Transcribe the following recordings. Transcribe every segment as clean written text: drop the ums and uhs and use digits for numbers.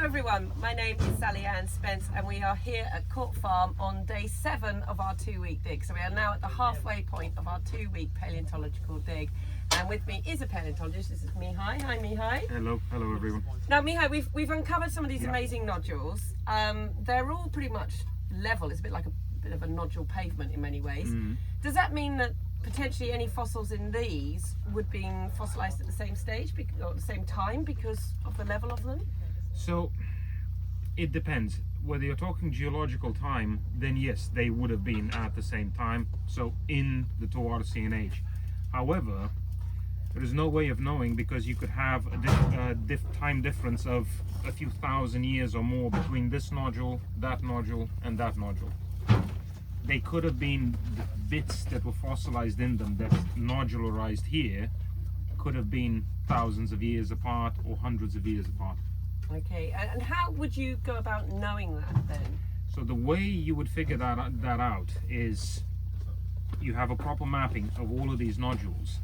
Hello everyone, my name is Sally Ann Spence and we are here at Court Farm on day 7 of our 2-week dig. So we are now at the halfway point of our 2-week paleontological dig. And with me is a paleontologist. This is Mihai. Hi Mihai. Hello everyone. Now Mihai, we've uncovered some of these amazing nodules. They're all pretty much level. It's a bit like a bit of a nodule pavement in many ways. Does that mean that potentially any fossils in these would be fossilized at the same stage or at the same time because of the level of them? So it depends. Whether you're talking geological time, then yes, they would have been at the same time, so in the Toarcian age. However, there is no way of knowing because you could have a time difference of a few thousand years or more between this nodule, and that nodule. They could have been the bits that were fossilized in them that nodularized here could have been thousands of years apart or hundreds of years apart. Okay, and how would you go about knowing that then? So the way you would figure that out is you have a proper mapping of all of these nodules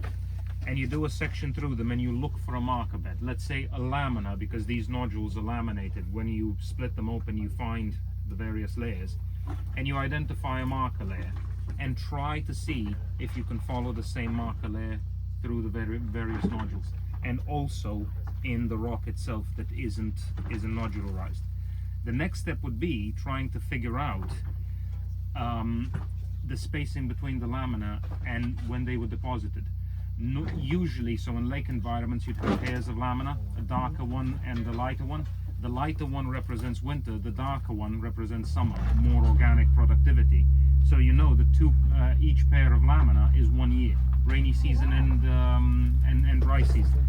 and you do a section through them and you look for a marker bed. Let's say a lamina, because these nodules are laminated. When you split them open you find the various layers and you identify a marker layer and try to see if you can follow the same marker layer through the various nodules, and also in the rock itself that isn't nodularized. The next step would be trying to figure out the spacing between the lamina and when they were deposited. Usually, so in lake environments you'd have pairs of lamina, a darker one and a lighter one. The lighter one represents winter, the darker one represents summer, more organic productivity. So you know that each pair of lamina is 1 year, rainy season and dry season.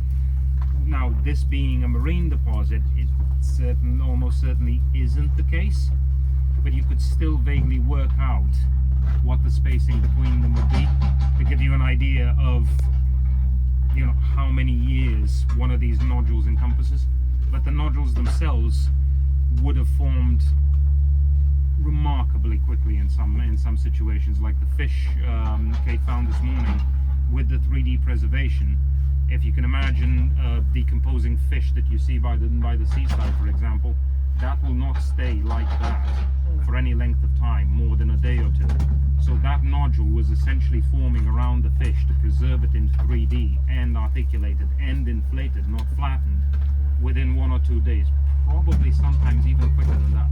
Now, this being a marine deposit, it almost certainly isn't the case, but you could still vaguely work out what the spacing between them would be to give you an idea of, you know, how many years one of these nodules encompasses. But the nodules themselves would have formed remarkably quickly in some situations, like the fish Kate found this morning with the 3D preservation. If you can imagine a decomposing fish that you see by the seaside, for example, that will not stay like that for any length of time, more than a day or two. So that nodule was essentially forming around the fish to preserve it in 3D and articulated and inflated, not flattened, within 1 or 2 days, probably sometimes even quicker than that.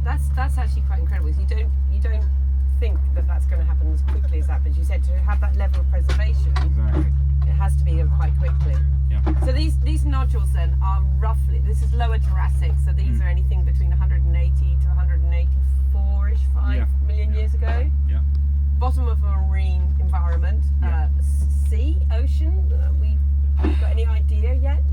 That's actually quite incredible. You don't think that that's going to happen as quickly as that, but you said to have that level of preservation, exactly, it has to be quite quickly. Yeah. So these nodules then are roughly, this is lower Jurassic, so these are anything between 180 to 184-ish, 5 million years ago. Yeah. Bottom of a marine environment, sea, ocean. We got any idea yet?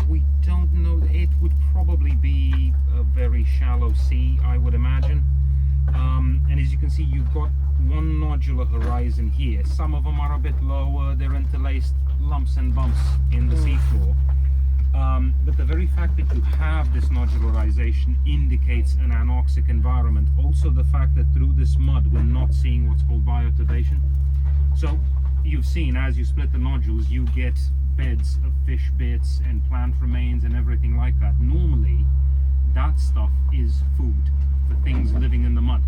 We don't know. It would probably be a very shallow sea, I would imagine. And as you can see, you've got one nodular horizon here. Some of them are a bit lower, they're interlaced lumps and bumps in the seafloor. But the very fact that you have this nodularization indicates an anoxic environment. Also the fact that through this mud we're not seeing what's called biotubation. So you've seen, as you split the nodules, you get beds of fish bits and plant remains and everything like that. Normally that stuff is food for things living in the mud,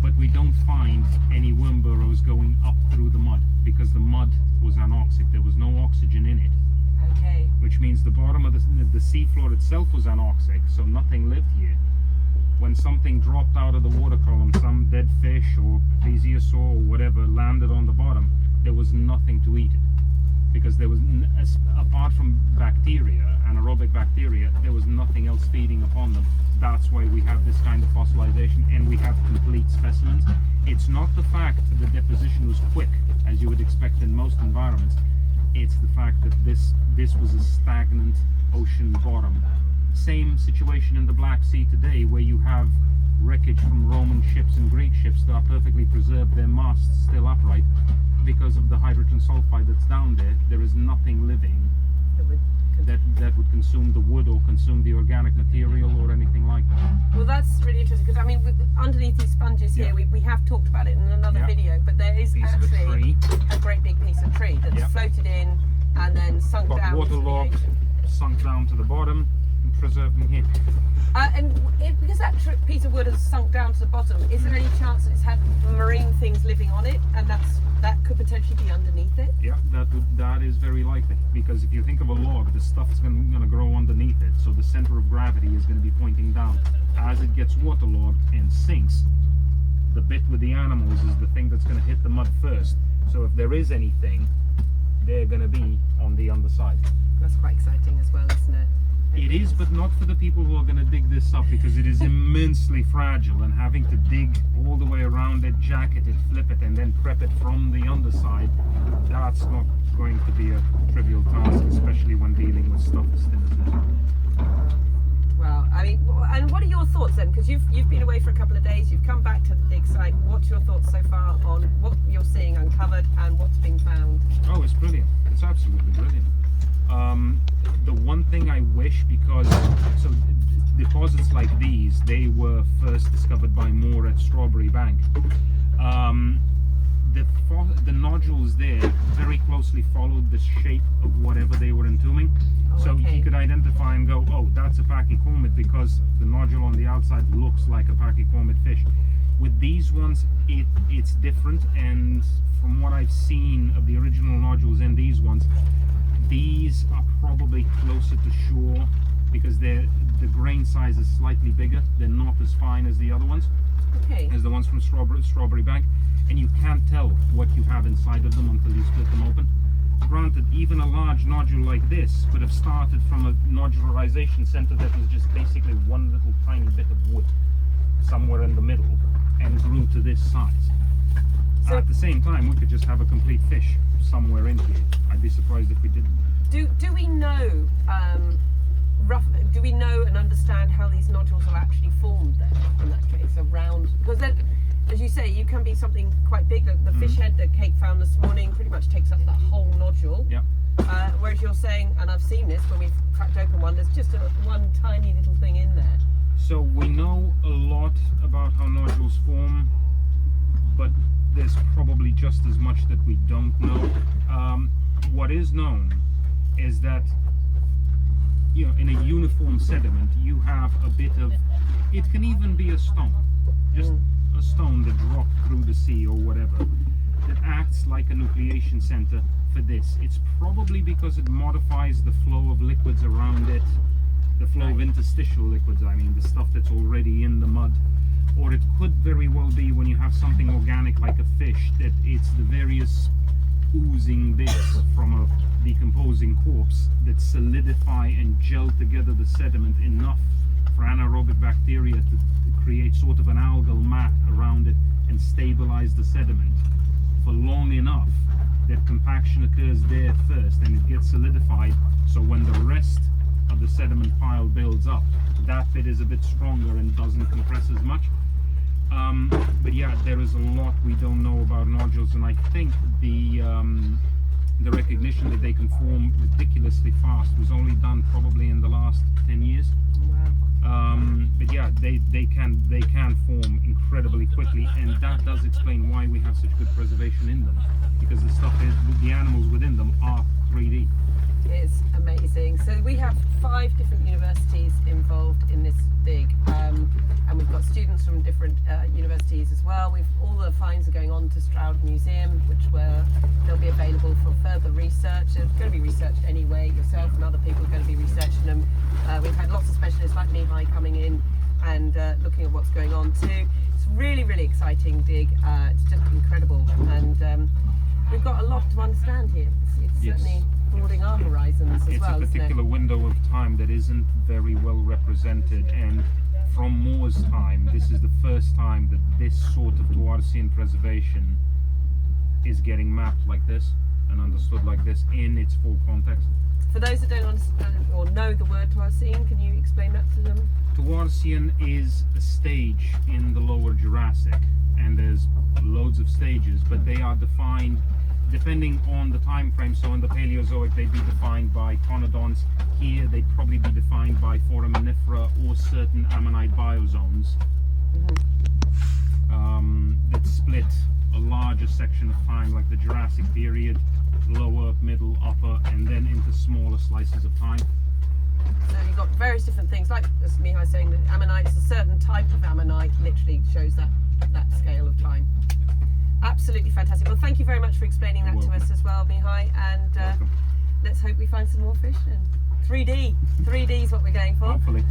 but we don't find any worm burrows going up through the mud because the mud was anoxic. There was no oxygen in it. Okay. Which means the bottom of the seafloor itself was anoxic, so nothing lived here. When something dropped out of the water column, some dead fish or plesiosaur or whatever landed on the bottom, there was nothing to eat it. Because there was, apart from bacteria, anaerobic bacteria, there was nothing else feeding upon them. That's why we have this kind of fossilization and we have complete specimens. It's not the fact that the deposition was quick, as you would expect in most environments. It's the fact that this was a stagnant ocean bottom. Same situation in the Black Sea today, where you have wreckage from Roman ships and Greek ships that are perfectly preserved, their masts still upright. Because of the hydrogen sulfide that's down there, there is nothing living that would consume the wood or consume the organic material or anything like that. Well, that's really interesting because I mean, underneath these sponges here, we have talked about it in another video, but there is actually a great big piece of tree that's floated in and then sunk down. Waterlogged, sunk down to the bottom and preserved them here. Because that piece of wood has sunk down to the bottom, is there any chance that it's had marine things living on it, and that could potentially be underneath it? Yeah, that is very likely, because if you think of a log, the stuff's going to grow underneath it, so the center of gravity is going to be pointing down. As it gets waterlogged and sinks, the bit with the animals is the thing that's going to hit the mud first. So if there is anything, they're going to be on the underside. That's quite exciting as well, isn't it? It is, but not for the people who are going to dig this up, because it is immensely fragile, and having to dig all the way around it, jacket it, flip it, and then prep it from the underside, that's not going to be a trivial task, especially when dealing with stuff as thin as this. Well, I mean, and what are your thoughts then? Because you've been away for a couple of days, you've come back to the dig site. What's your thoughts so far on what you're seeing uncovered and what's being found? Oh, it's brilliant. It's absolutely brilliant. The one thing I wish, because so deposits like these, they were first discovered by Moore at Strawberry Bank. The nodules there very closely followed the shape of whatever they were entombing. So he could identify and go, oh, that's a pachycormid, because the nodule on the outside looks like a pachycormid fish. With these ones, it's different, and from what I've seen of the original nodules in these ones, these are probably closer to shore, because the grain size is slightly bigger. They're not as fine as the other ones, as the ones from Strawberry Bank, and you can't tell what you have inside of them until you split them open. Granted, even a large nodule like this could have started from a nodularization center that was just basically one little tiny bit of wood somewhere in the middle and grew to this size. So at the same time, we could just have a complete fish somewhere in here. I'd be surprised if we didn't. Do we know do we know and understand how these nodules are actually formed then, in that case, around, because then, as you say, you can be something quite big. The fish head that Kate found this morning pretty much takes up that whole nodule. Yeah. Whereas you're saying, and I've seen this when we've cracked open one, there's just one tiny little thing in there. So we know a lot about how nodules form, but there's probably just as much that we don't know. What is known is that, you know, in a uniform sediment, you have a bit of, it can even be a stone, just a stone that dropped through the sea or whatever, that acts like a nucleation center for this. It's probably because it modifies the flow of liquids around it, the flow of interstitial liquids, I mean, the stuff that's already in the mud. Or it could very well be, when you have something organic like a fish, that it's the various oozing bits from a decomposing corpse that solidify and gel together the sediment enough for anaerobic bacteria to create sort of an algal mat around it and stabilize the sediment for long enough that compaction occurs there first and it gets solidified, so when the rest of the sediment pile builds up, that bit is a bit stronger and doesn't compress as much. But yeah, there is a lot we don't know about nodules, and I think the recognition that they can form ridiculously fast was only done probably in the last 10 years. Wow. But yeah, they can form incredibly quickly, and that does explain why we have such good preservation in them, because the animals within them are 3D. It's amazing. So we have 5 different universities involved in this dig, and we've got students from different universities as well. All the finds are going on to Stroud Museum, which they'll be available for further research. They're going to be researched anyway. Yourself and other people are going to be researching them. We've had lots of specialists like Mihai coming in and looking at what's going on too. It's really, really exciting dig. It's just incredible, and we've got a lot to understand here. It's certainly broadening our horizons as well. It's a particular window of time that isn't very well represented, and from Moore's time, this is the first time that this sort of Tuarsian preservation is getting mapped like this and understood like this in its full context. For those that don't understand or know the word Tuarsian, can you explain that to them? Tuarsian is a stage in the lower Jurassic, and there's loads of stages, but they are defined depending on the time frame. So in the Paleozoic, they'd be defined by conodonts. Here, they'd probably be defined by foraminifera or certain ammonite biozones that split a larger section of time, like the Jurassic period, lower, middle, upper, and then into smaller slices of time. So you've got various different things, like as Mihai was saying, that ammonites, a certain type of ammonite literally shows that scale of time. Absolutely fantastic. Well, thank you very much for explaining that to us as well, Mihai, and let's hope we find some more fish. And 3D is what we're going for. Hopefully.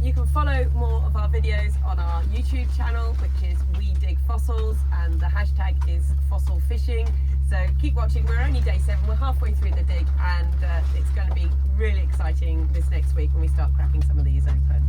You can follow more of our videos on our YouTube channel, which is We Dig Fossils, and the hashtag is fossil fishing. So keep watching. We're only day 7, we're halfway through the dig, and it's going to be really exciting this next week when we start cracking some of these open.